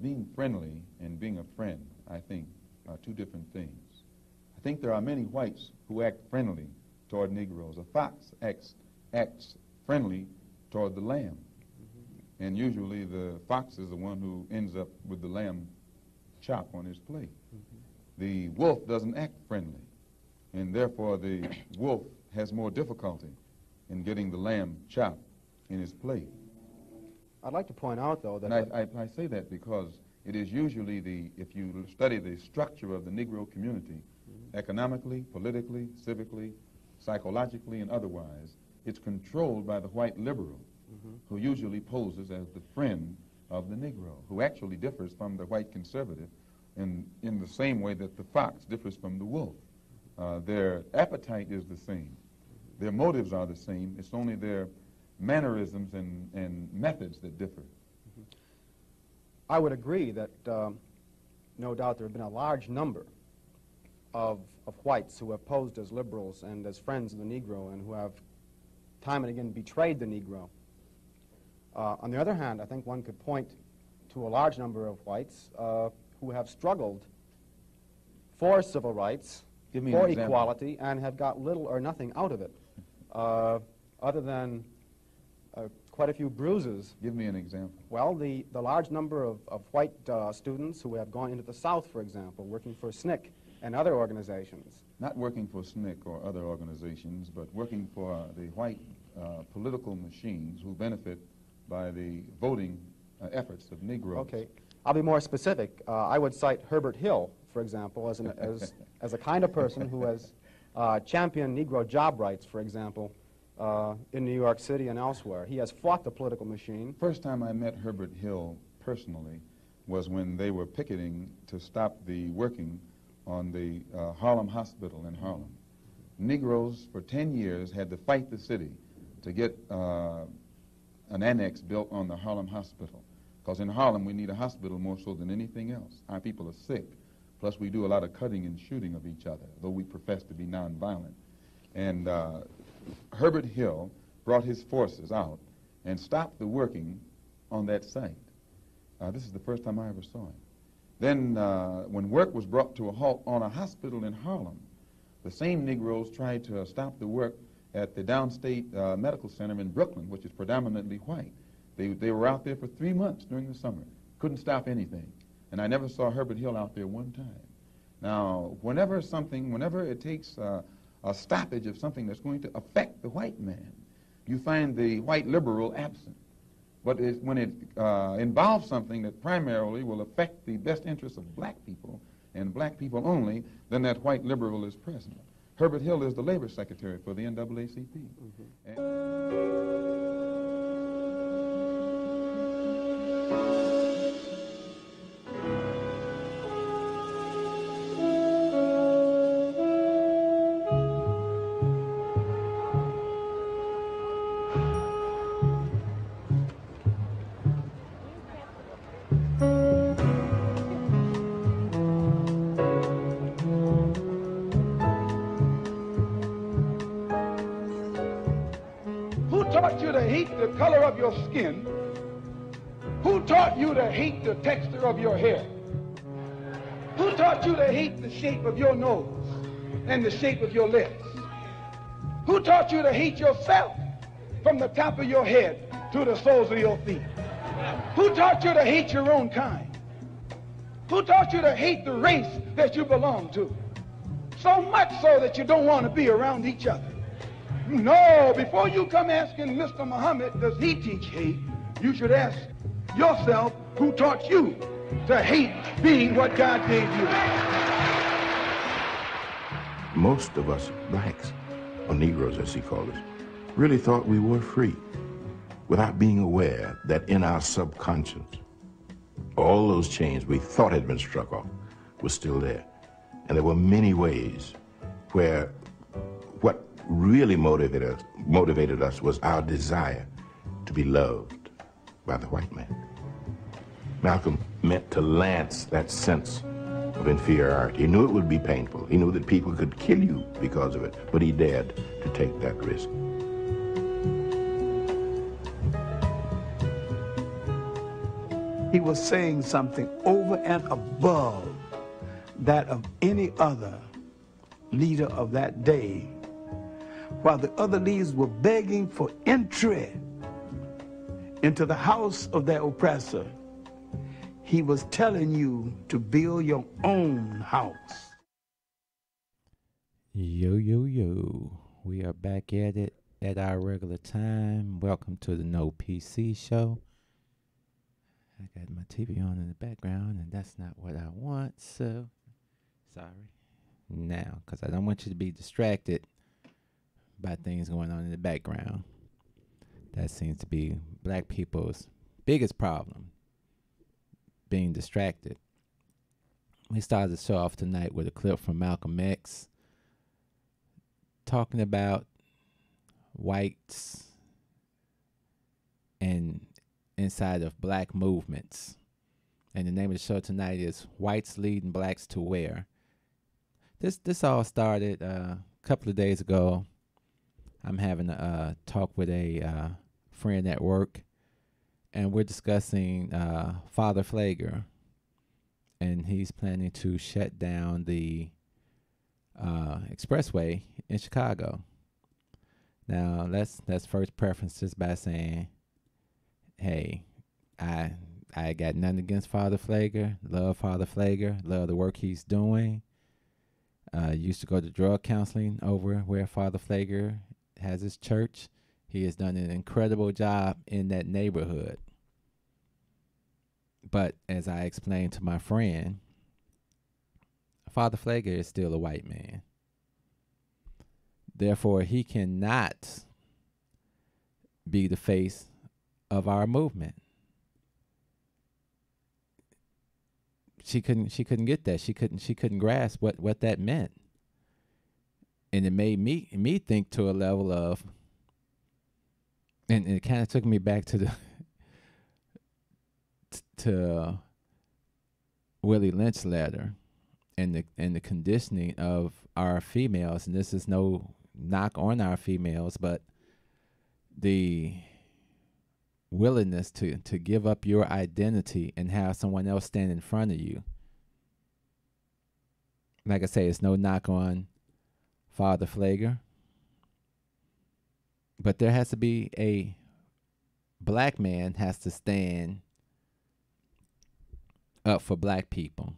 being friendly and being a friend, I think, are two different things. I think there are many whites who act friendly toward Negroes. A fox acts friendly toward the lamb. And usually the fox is the one who ends up with the lamb chop on his plate. The wolf doesn't act friendly, and therefore the wolf has more difficulty in getting the lamb chop in his plate. I'd like to point out, though, that... And I say that because it is usually if you study the structure of the Negro community, economically, politically, civically, psychologically, and otherwise, it's controlled by the white liberal, who usually poses as the friend of the Negro, who actually differs from the white conservative in the same way that the fox differs from the wolf. Their appetite is the same. Their motives are the same. It's only their mannerisms and methods that differ. I would agree that no doubt there have been a large number of whites who have posed as liberals and as friends of the Negro and who have time and again betrayed the Negro. On the other hand, I think one could point to a large number of whites who have struggled for civil rights, for equality, and have got little or nothing out of it, other than quite a few bruises. Give me an example. Well, the large number of white students who have gone into the South, for example, working for SNCC and other organizations. Not working for SNCC or other organizations, but working for the white political machines who benefit by the voting efforts of Negroes. Okay. I'll be more specific. I would cite Herbert Hill, for example, as a kind of person who has championed Negro job rights, for example, in New York City and elsewhere. He has fought the political machine. First time I met Herbert Hill personally was when they were picketing to stop the working on the Harlem Hospital in Harlem. Negroes for 10 years had to fight the city to get an annex built on the Harlem Hospital. Because in Harlem, we need a hospital more so than anything else. Our people are sick. Plus, we do a lot of cutting and shooting of each other, though we profess to be nonviolent. And Herbert Hill brought his forces out and stopped the working on that site. This is the first time I ever saw him. Then, when work was brought to a halt on a hospital in Harlem, the same Negroes tried to stop the work at the Downstate Medical Center in Brooklyn, which is predominantly white. They were out there for 3 months during the summer. Couldn't stop anything. And I never saw Herbert Hill out there one time. Now, whenever it takes a stoppage of something that's going to affect the white man, you find the white liberal absent. But when it involves something that primarily will affect the best interests of black people, and black people only, then that white liberal is present. Herbert Hill is the labor secretary for the NAACP. The color of your skin? Who taught you to hate the texture of your hair? Who taught you to hate the shape of your nose and the shape of your lips? Who taught you to hate yourself from the top of your head to the soles of your feet? Who taught you to hate your own kind? Who taught you to hate the race that you belong to? So much so that you don't want to be around each other. No, before you come asking Mr. Muhammad, does he teach hate, you should ask yourself, who taught you to hate being what God gave you? Most of us blacks, or Negroes as he called us, really thought we were free without being aware that in our subconscious, all those chains we thought had been struck off were still there. And there were many ways where what really motivated us was our desire to be loved by the white man. Malcolm meant to lance that sense of inferiority. He knew it would be painful. He knew that people could kill you because of it, but he dared to take that risk. he was saying something over and above that of any other leader of that day. While the other leaders were begging for entry into the house of their oppressor, he was telling you to build your own house. Yo, yo, yo. We are back at it at our regular time. Welcome to the No PC show. I got my TV on in the background, and that's not what I want, so sorry. Now, because I don't want you to be distracted by things going on in the background. That seems to be black people's biggest problem, being distracted. We started the show off tonight with a clip from Malcolm X talking about whites and inside of black movements. And the name of the show tonight is Whites Leading Blacks to Where. This all started a couple of days ago. I'm having a talk with a friend at work, and we're discussing Father Pfleger, and he's planning to shut down the expressway in Chicago. Now, let's first preference this by saying, hey, I got nothing against Father Pfleger. Love Father Pfleger. Love the work he's doing. Used to go to drug counseling over where Father Pfleger has his church. He has done an incredible job in that neighborhood. But as I explained to my friend, Father Pfleger is still a white man. Therefore, he cannot be the face of our movement. She couldn't get that. She couldn't grasp what that meant. And it made me think to a level of, and it kind of took me back to to Willie Lynch letter and the conditioning of our females. And this is no knock on our females, but the willingness to give up your identity and have someone else stand in front of you. Like I say, it's no knock on Father Pfleger, but there has to be a black man has to stand up for black people.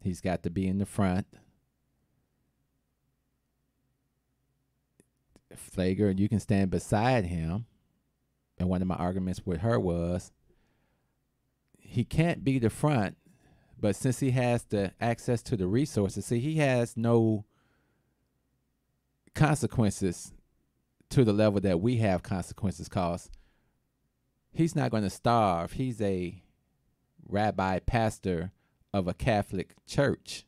He's got to be in the front. Pfleger, you can stand beside him. And one of my arguments with her was, he can't be the front, but since he has the access to the resources, see, he has no consequences to the level that we have consequences, cause he's not going to starve. He's a rabbi pastor of a Catholic church.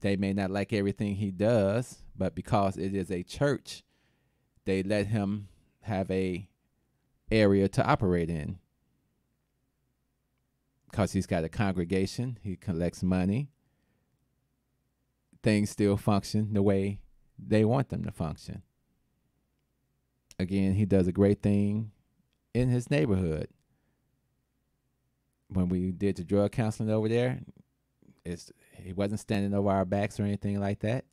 They may not like everything he does, but because it is a church, they let him have a area to operate in. Because he's got a congregation, he collects money. Things still function the way they want them to function. Again, he does a great thing in his neighborhood. When we did the drug counseling over there, he wasn't standing over our backs or anything like that.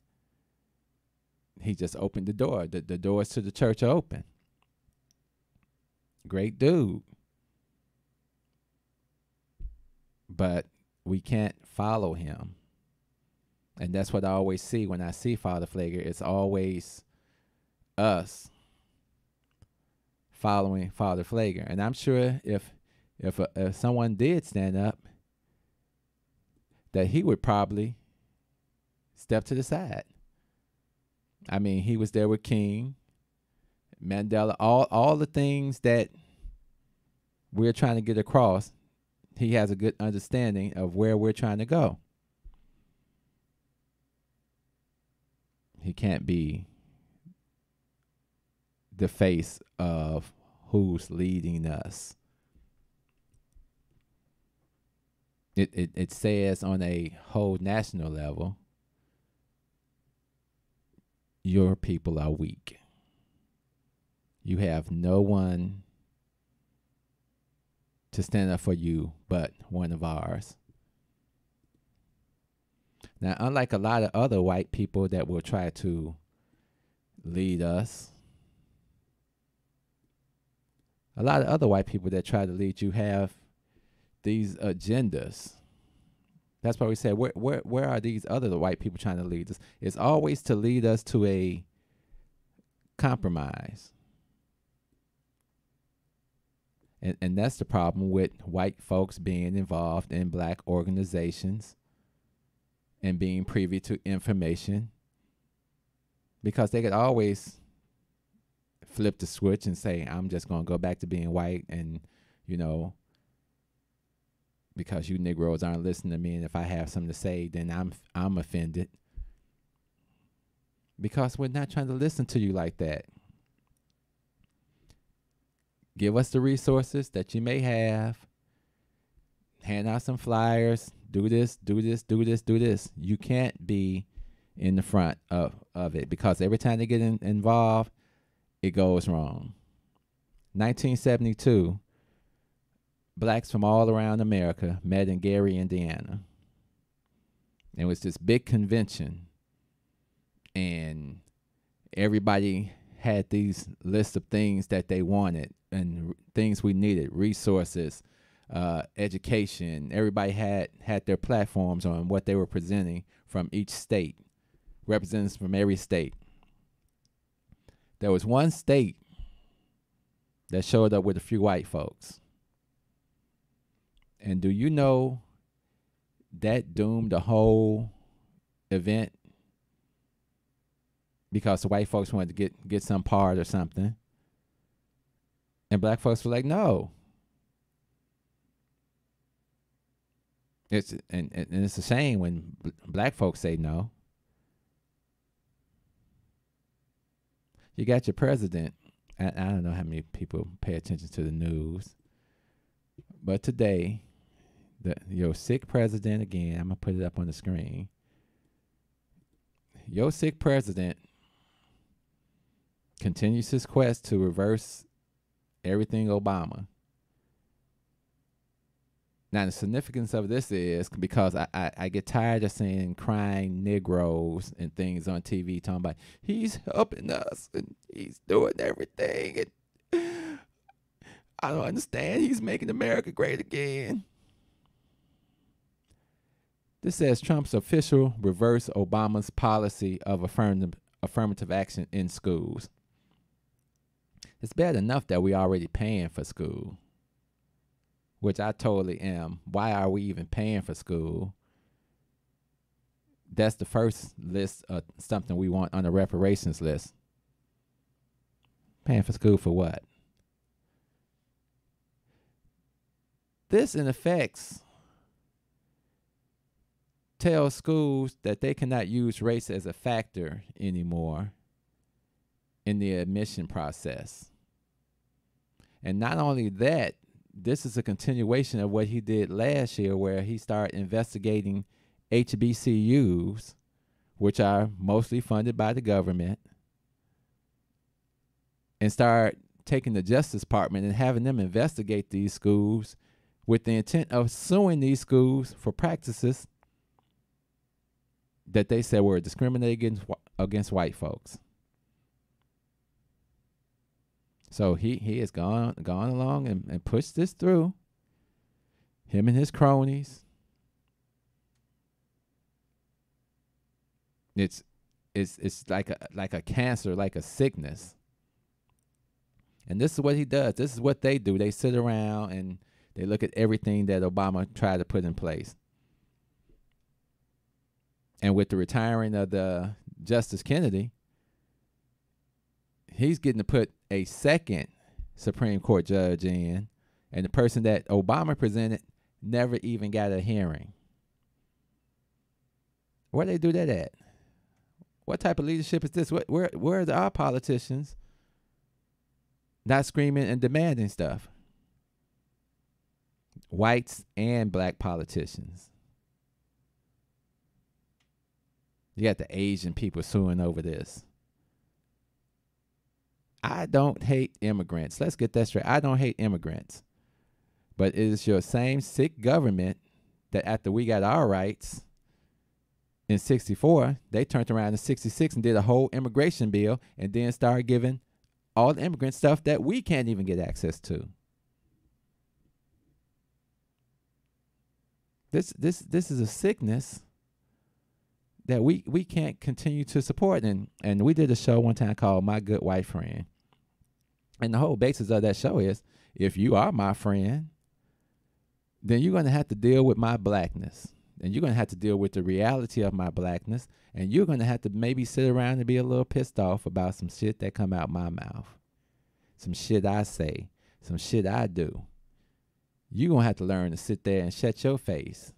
He just opened the door. The doors to the church are open. Great dude. But we can't follow him. And that's what I always see when I see Father Pfleger. It's always us following Father Pfleger. And I'm sure if someone did stand up, that he would probably step to the side. I mean, he was there with King, Mandela, all the things that we're trying to get across. He has a good understanding of where we're trying to go. He can't be the face of who's leading us. It says on a whole national level, your people are weak. You have no one to stand up for you but one of ours. Now, unlike a lot of other white people that will try to lead us, a lot of other white people that try to lead you have these agendas. That's why we say, where are these other white people trying to lead us? It's always to lead us to a compromise. And that's the problem with white folks being involved in black organizations and being privy to information, because they could always flip the switch and say, I'm just going to go back to being white, and, you know, because you Negroes aren't listening to me, and if I have something to say, then I'm offended. Because we're not trying to listen to you like that. Give us the resources that you may have. Hand out some flyers. Do this, do this, do this, do this. You can't be in the front of it, because every time they get involved, it goes wrong. 1972, blacks from all around America met in Gary, Indiana. It was this big convention, and everybody had these lists of things that they wanted and things we needed, resources, education. Everybody had their platforms on what they were presenting from each state, representatives from every state. There was one state that showed up with a few white folks. And do you know that doomed the whole event? Because the white folks wanted to get some part or something. And black folks were like, no. It's a shame when black folks say no. You got your president. I don't know how many people pay attention to the news. But today, your sick president, again, I'm going to put it up on the screen. Your sick president continues his quest to reverse everything Obama. Now, the significance of this is because I get tired of seeing crying Negroes and things on TV talking about he's helping us and he's doing everything. And I don't understand. He's making America great again. This says Trump's official reverse Obama's policy of affirmative action in schools. It's bad enough that we already paying for school, which I totally am. Why are we even paying for school? That's the first list of something we want on the reparations list. Paying for school for what? This, in effect, tells schools that they cannot use race as a factor anymore in the admission process. And not only that, this is a continuation of what he did last year, where he started investigating HBCUs, which are mostly funded by the government, and start taking the Justice Department and having them investigate these schools with the intent of suing these schools for practices that they said were discriminating against white folks. So he has gone along and pushed this through. Him and his cronies. It's like a cancer, like a sickness. And this is what he does. This is what they do. They sit around and they look at everything that Obama tried to put in place. And with the retiring of the Justice Kennedy, he's getting to put a second Supreme Court judge in, and the person that Obama presented never even got a hearing. Where they do that at? What type of leadership is this? Where are our politicians not screaming and demanding stuff? Whites and black politicians. You got the Asian people suing over this. I don't hate immigrants. Let's get that straight. I don't hate immigrants. But it is your same sick government that after we got our rights in 64, they turned around in 66 and did a whole immigration bill and then started giving all the immigrant stuff that we can't even get access to. This is a sickness that we can't continue to support. And we did a show one time called My Good White Friend. And the whole basis of that show is, if you are my friend, then you're going to have to deal with my blackness. And you're going to have to deal with the reality of my blackness. And you're going to have to maybe sit around and be a little pissed off about some shit that come out my mouth. Some shit I say. Some shit I do. You're going to have to learn to sit there and shut your face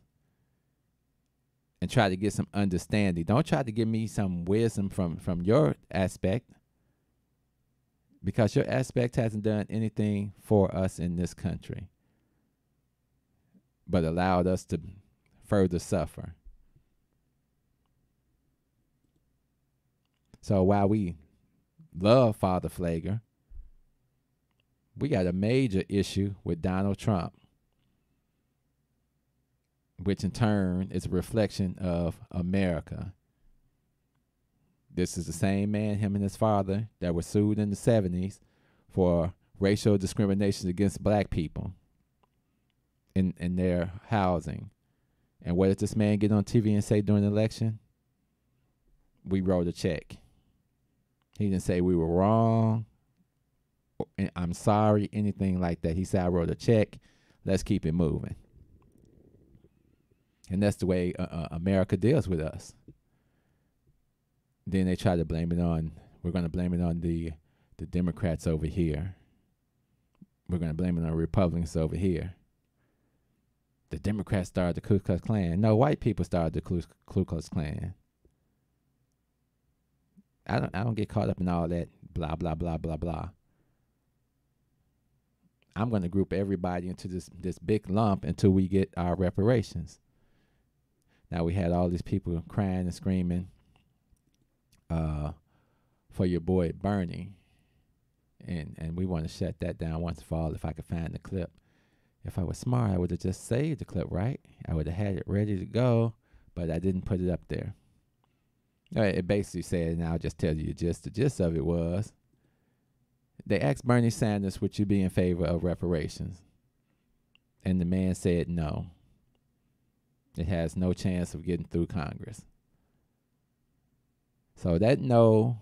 and try to get some understanding. Don't try to give me some wisdom from your aspect, because your aspect hasn't done anything for us in this country but allowed us to further suffer. So while we love Father Pfleger, we got a major issue with Donald Trump, which in turn is a reflection of America. This is the same man, him and his father, that were sued in the 70s for racial discrimination against black people in their housing. And what did this man get on TV and say during the election? We wrote a check. He didn't say we were wrong, I'm sorry, anything like that. He said, I wrote a check. Let's keep it moving. And that's the way America deals with us. Then they try to blame it on, we're going to blame it on the Democrats over here. We're going to blame it on Republicans over here. The Democrats started the Ku Klux Klan. No, white people started the Ku Klux Klan. I don't get caught up in all that blah, blah, blah, blah, blah. I'm going to group everybody into this big lump until we get our reparations. Now, we had all these people crying and screaming for your boy Bernie. And we want to shut that down once and for all. If I could find the clip. If I was smart, I would have just saved the clip, right? I would have had it ready to go, but I didn't put it up there. It basically said, and I'll just tell you the gist of it was, they asked Bernie Sanders, would you be in favor of reparations? And the man said no. It has no chance of getting through Congress. So that no,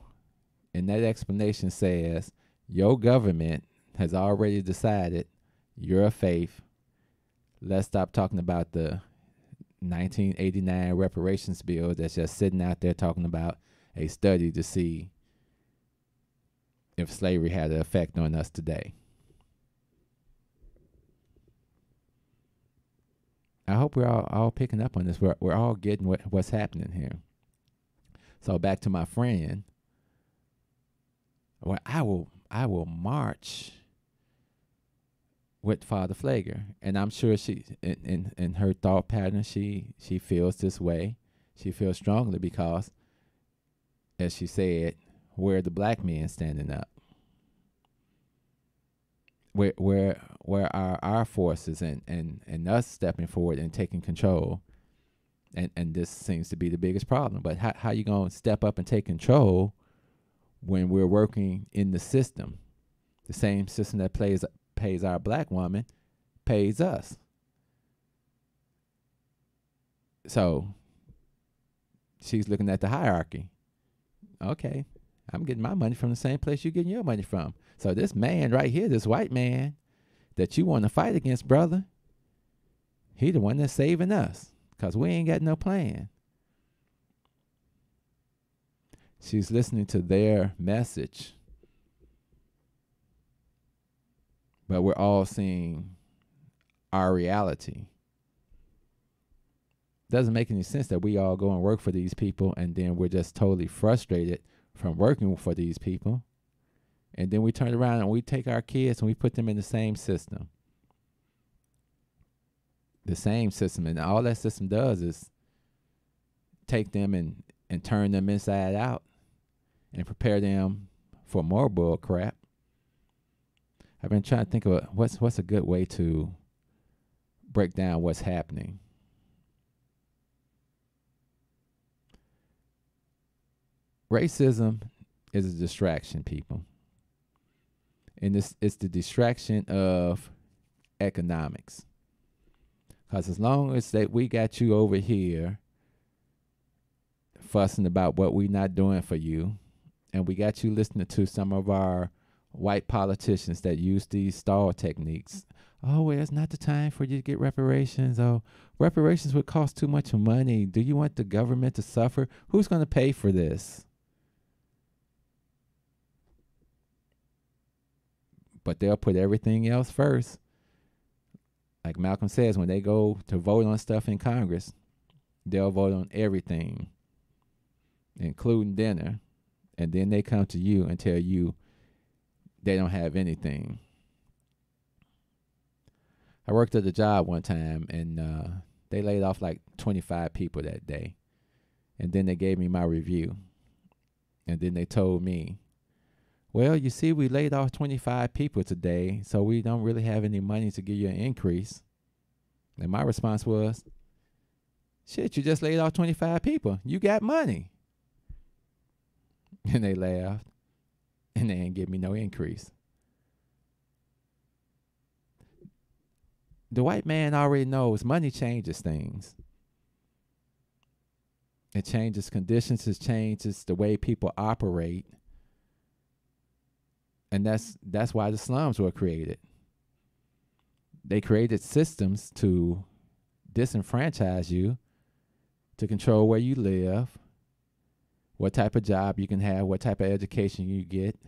and that explanation says, your government has already decided you're a faith. Let's stop talking about the 1989 reparations bill that's just sitting out there talking about a study to see if slavery had an effect on us today. I hope we're all picking up on this. We're all getting what's happening here. So back to my friend. Well, I will march with Father Pfleger, and I'm sure she, in her thought pattern, she feels this way. She feels strongly because, as she said, where are the black men standing up? Where are our forces and us stepping forward and taking control? And this seems to be the biggest problem. But how you gonna step up and take control when we're working in the system, the same system that pays our black woman, pays us? So she's looking at the hierarchy. Okay, I'm getting my money from the same place you're getting your money from. So this man right here, this white man that you want to fight against, brother, he the one that's saving us because we ain't got no plan. She's listening to their message. But we're all seeing our reality. Doesn't make any sense that we all go and work for these people and then we're just totally frustrated from working for these people. And then we turn around and we take our kids and we put them in the same system. The same system. And all that system does is take them and turn them inside out and prepare them for more bull crap. I've been trying to think of what's a good way to break down what's happening. Racism is a distraction, people. And it's the distraction of economics. Because as long as that we got you over here fussing about what we not doing for you, and we got you listening to some of our white politicians that use these stall techniques. Oh, well, it's not the time for you to get reparations. Oh, reparations would cost too much money. Do you want the government to suffer? Who's going to pay for this? But they'll put everything else first. Like Malcolm says, when they go to vote on stuff in Congress, they'll vote on everything, including dinner. And then they come to you and tell you they don't have anything. I worked at a job one time, and they laid off like 25 people that day. And then they gave me my review. And then they told me, well, you see, we laid off 25 people today, so we don't really have any money to give you an increase. And my response was, shit, you just laid off 25 people. You got money. And they laughed, and they didn't give me no increase. The white man already knows money changes things. It changes conditions, it changes the way people operate. And that's why the slums were created. They created systems to disenfranchise you, to control where you live, what type of job you can have, what type of education you get,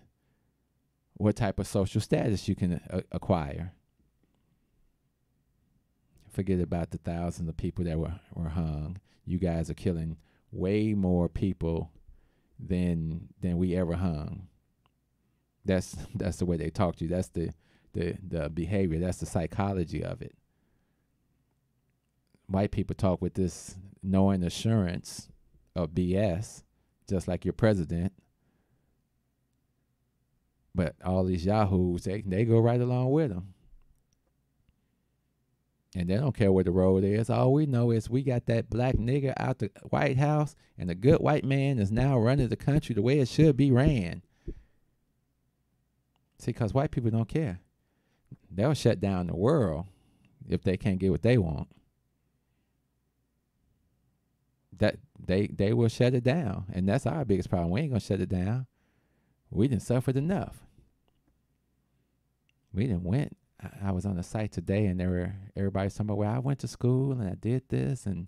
what type of social status you can acquire. Forget about the thousands of people that were hung. You guys are killing way more people than we ever hung. That's the way they talk to you. That's the behavior. That's the psychology of it. White people talk with this knowing assurance of BS, just like your president. But all these yahoos, they go right along with them. And they don't care where the road is. All we know is we got that black nigger out the White House, and the good white man is now running the country the way it should be ran. See, because white people don't care. They'll shut down the world if they can't get what they want. That they will shut it down, and that's our biggest problem. We ain't gonna shut it down. We done suffered enough. We done went. I was on the site today, and everybody's talking about, well, I went to school and I did this, and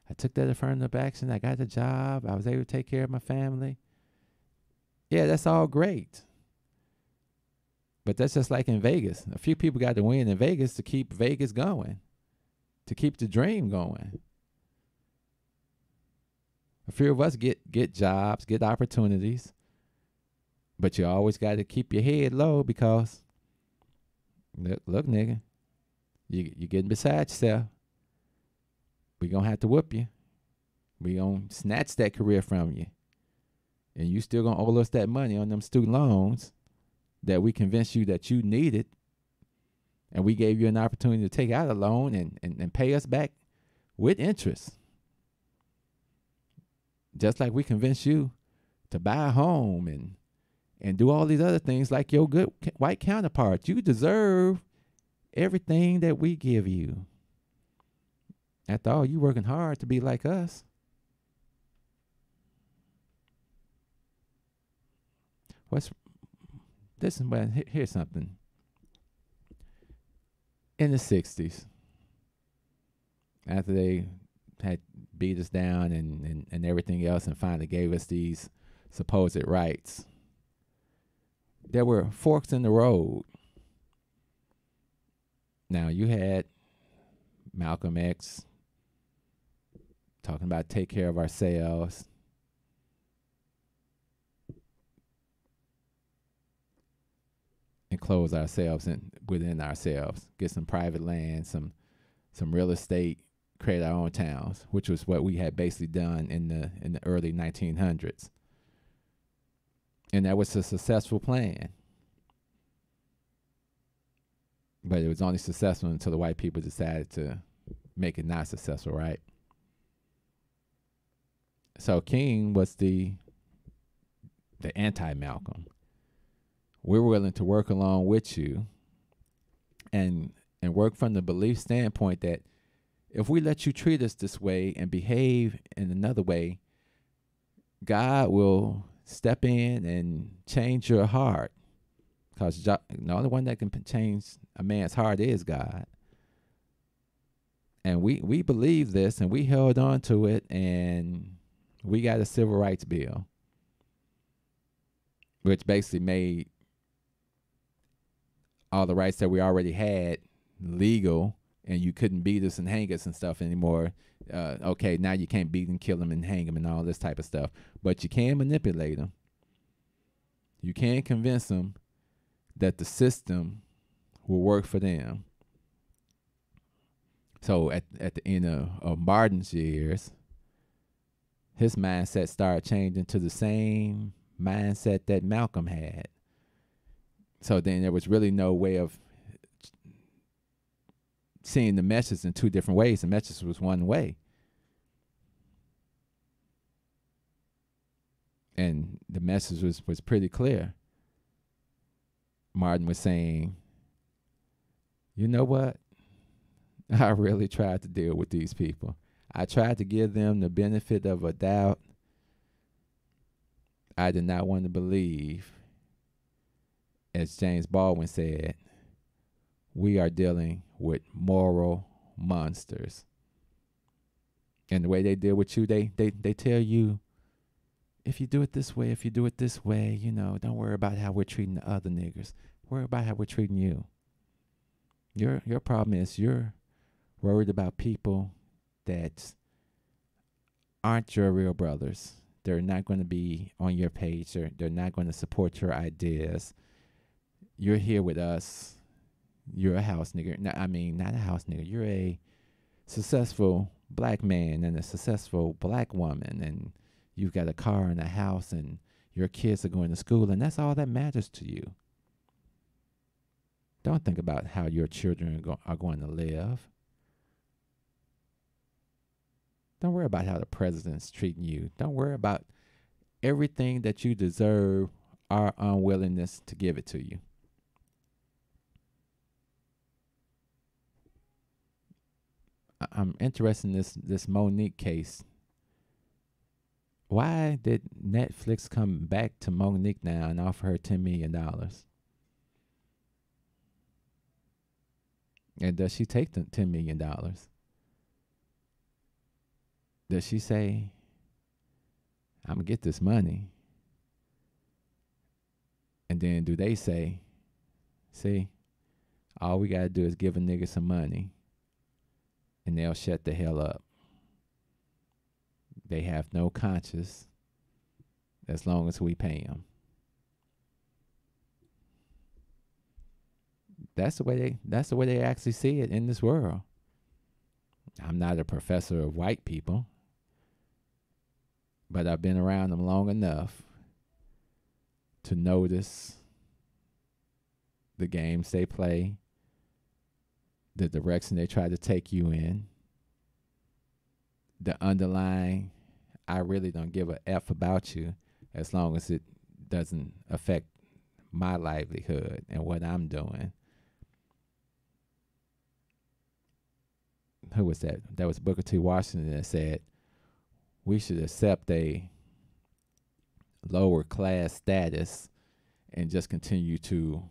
I took that affirmative action. I got the job. I was able to take care of my family. Yeah, that's all great. But that's just like in Vegas. A few people got to win in Vegas to keep Vegas going, to keep the dream going. A few of us get jobs, get opportunities, but you always got to keep your head low because, look, nigga, you're getting beside yourself. We gonna have to whoop you. We gonna snatch that career from you, and you still gonna owe us that money on them student loans that we convinced you that you needed, and we gave you an opportunity to take out a loan and pay us back with interest. Just like we convinced you to buy a home and do all these other things like your good white counterparts. You deserve everything that we give you. After all, you working hard to be like us. Here's something. In the 60s, after they had beat us down and everything else and finally gave us these supposed rights, there were forks in the road. Now, you had Malcolm X talking about take care of ourselves. And close ourselves within ourselves. Get some private land, some real estate, create our own towns, which was what we had basically done in the early 1900s. And that was a successful plan. But it was only successful until the white people decided to make it not successful, right? So King was the anti-Malcolm. We're willing to work along with you and work from the belief standpoint that if we let you treat us this way and behave in another way, God will step in and change your heart. Because the only one that can change a man's heart is God. And we believe this, and we held on to it, and we got a civil rights bill, which basically made all the rights that we already had legal, and you couldn't beat us and hang us and stuff anymore. Okay, now you can't beat and kill them and hang them and all this type of stuff. But you can manipulate them. You can convince them that the system will work for them. So at the end of Martin's years, his mindset started changing to the same mindset that Malcolm had. So then there was really no way of seeing the message in two different ways. The message was one way. And the message was pretty clear. Martin was saying, you know what? I really tried to deal with these people. I tried to give them the benefit of a doubt. I did not want to believe, as James Baldwin said, we are dealing with moral monsters. And the way they deal with you, they tell you, if you do it this way, you know, don't worry about how we're treating the other niggers. Worry about how we're treating you. Your problem is you're worried about people that aren't your real brothers. They're not going to be on your page. They're not going to support your ideas. You're here with us. You're a house nigger. No, I mean, not a house nigger. You're a successful black man and a successful black woman, and you've got a car and a house, and your kids are going to school, and that's all that matters to you. Don't think about how your children are going to live. Don't worry about how the president's treating you. Don't worry about everything that you deserve, our unwillingness to give it to you. I'm interested in this Monique case. Why did Netflix come back to Monique now and offer her $10 million? And does she take the $10 million? Does she say, I'm going to get this money? And then do they say, see, all we got to do is give a nigga some money and they'll shut the hell up. They have no conscience as long as we pay them. That's the way they actually see it in this world. I'm not a professor of white people, but I've been around them long enough to notice the games they play, the direction they try to take you in, the underlying, I really don't give a F about you as long as it doesn't affect my livelihood and what I'm doing. Who was that? That was Booker T. Washington that said, we should accept a lower class status and just continue to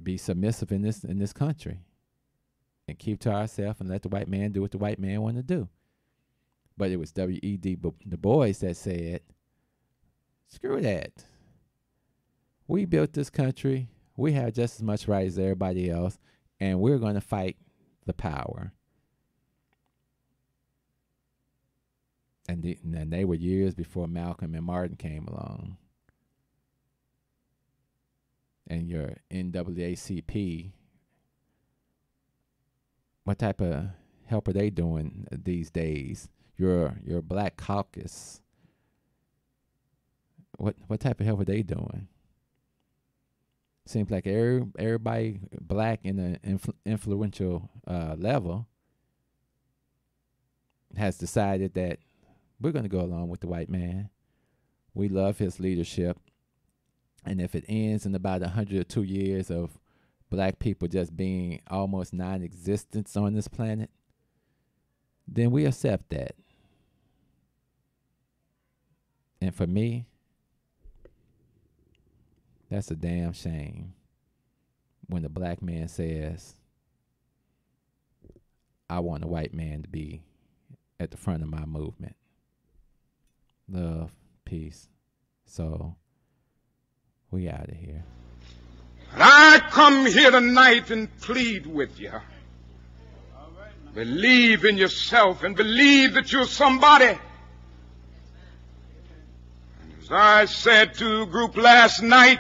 be submissive in this country and keep to ourselves and let the white man do what the white man want to do. But it was W.E.B. Du Bois that said, screw that. We built this country. We have just as much right as everybody else, and we're going to fight the power. And they were years before Malcolm and Martin came along. And your NAACP, what type of help are they doing these days? Your Black Caucus, what type of help are they doing? Seems like everybody black in an influential level has decided that we're going to go along with the white man. We love his leadership. And if it ends in about 102 years of black people just being almost non-existent on this planet, then we accept that. And for me, that's a damn shame when the black man says, I want a white man to be at the front of my movement. Love, peace. So, we out of here. I come here tonight and plead with you. Believe in yourself and believe that you're somebody. And as I said to the group last night,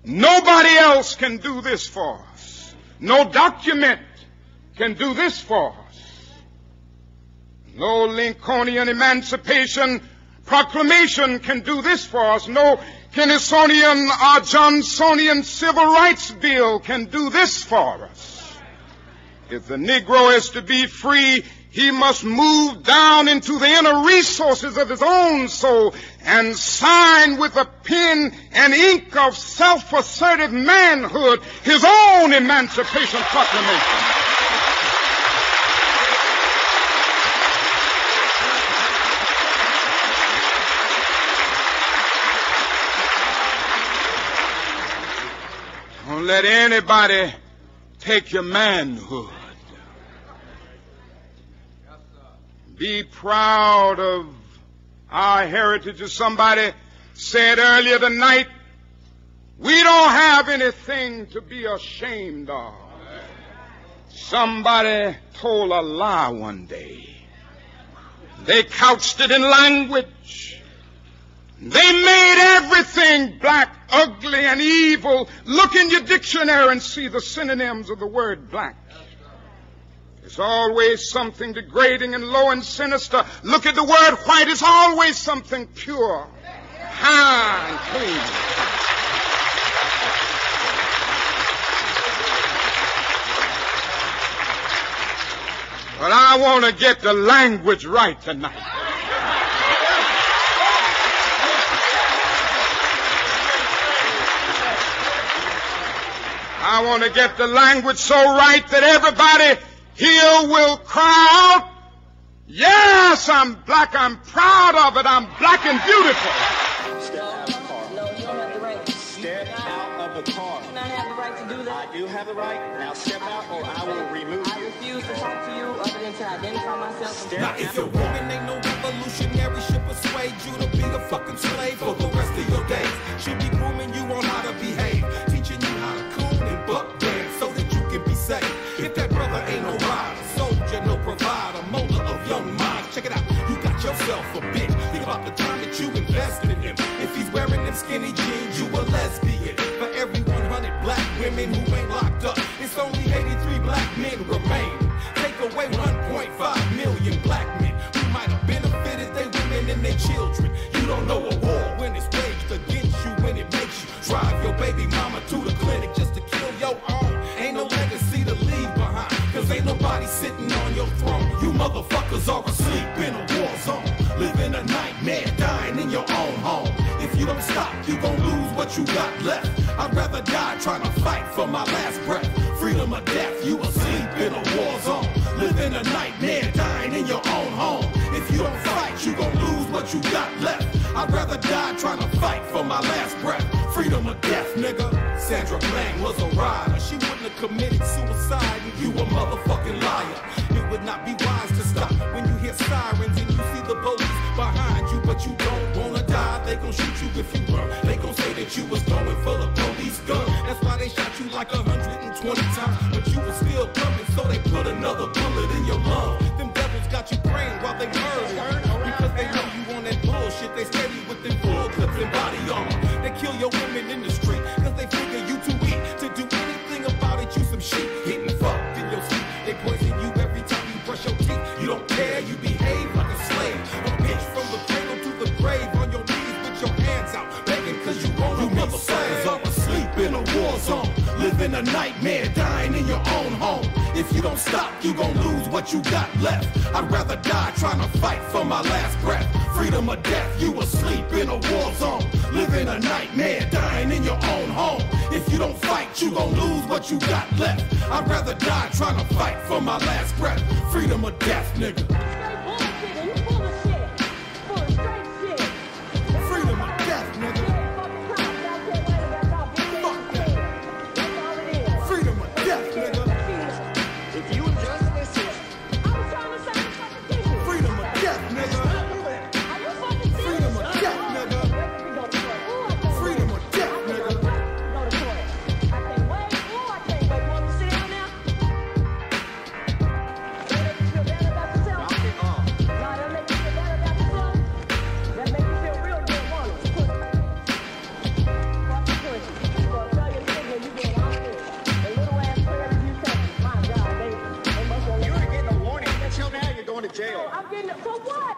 nobody else can do this for us. No document can do this for us. No Lincolnian Emancipation Proclamation can do this for us. No Kennysonian or Johnsonian Civil Rights Bill can do this for us. If the Negro is to be free, he must move down into the inner resources of his own soul and sign with a pen and ink of self-assertive manhood his own Emancipation Proclamation. Don't let anybody take your manhood. Be proud of our heritage. As somebody said earlier tonight, we don't have anything to be ashamed of. Somebody told a lie one day. They couched it in language. They made everything black, ugly, and evil. Look in your dictionary and see the synonyms of the word black. There's always something degrading and low and sinister. Look at the word white. It's always something pure, high, and clean. But I want to get the language right tonight. I want to get the language so right that everybody here will cry out, yes, I'm black, I'm proud of it, I'm black and beautiful. Step out of the car. No, you don't have the right. Step out of the car. Do not have the right to do that. I do have the right. Now step out or I will remove I you. refuse to talk to you other than to identify myself. Step If your woman ain't no revolutionary, she'll persuade you to be a fucking slave for the rest of your days. She'll be grooming you on how to behave, teaching you how to coon and buck dance so that you can be safe. If that brother ain't no rider, soldier, no provider, molder of young minds, check it out, you got yourself a bitch. Think about the time that you invested in him. If he's wearing them skinny jeans, you a lesbian. For every 100 black women who ain't locked up, it's only 83 black men remain. Take away 1.5 million black men who might have benefited their women and their children. You don't know a war when it's waged against you, when it makes you drive your baby mama to the clinic just to kill your own. Ain't no legacy to leave behind, cause ain't nobody sitting on your throne. You motherfuckers are asleep in a war zone, living a nightmare, dying in your own home. If you don't stop, you gon' lose what you got left. I'd rather die trying to fight for my last breath. Freedom or death, you asleep in a war zone, living a nightmare, dying in your own home. If you don't fight, you gon' lose what you got left. I'd rather die trying to fight for my last breath. Freedom or death, nigga. Sandra Bland was a rider. She wouldn't have committed suicide. You a motherfucking liar. It would not be wise to stop when you hear sirens and you see the police behind you, but you don't wanna die. They gon' shoot you if you run. They gon' say that you was going for the police gun. That's why they shot you like 120 times, but you was still coming, so they put another bullet in your lung. Them devils got you praying while they murder, because they know you on that bullshit. They steady with them full clips and body armor. They kill your women in the street, cause they figure you too weak to do anything about it. You some shit, getting fucked in your sleep. They poison you every time you brush your teeth. You don't care, you behave like a slave. A bitch from the cradle to the grave, on your knees with your hands out, begging cause you want to be saved. Motherfuckers are asleep nightmare dying in your own home. If you don't stop, you gon' lose what you got left. I'd rather die trying to fight for my last breath. Freedom or death, you asleep in a war zone. Living a nightmare, dying in your own home. If you don't fight, you gon' lose what you got left. I'd rather die trying to fight for my last breath. Freedom or death, nigga. Freedom or death, nigga. Fuck that. Freedom or death, nigga. If you just listen. Freedom or death, nigga. Freedom or death, nigga. Freedom or death, nigga. You were getting a warning. Until now, you're going to jail. I'm getting it. For what?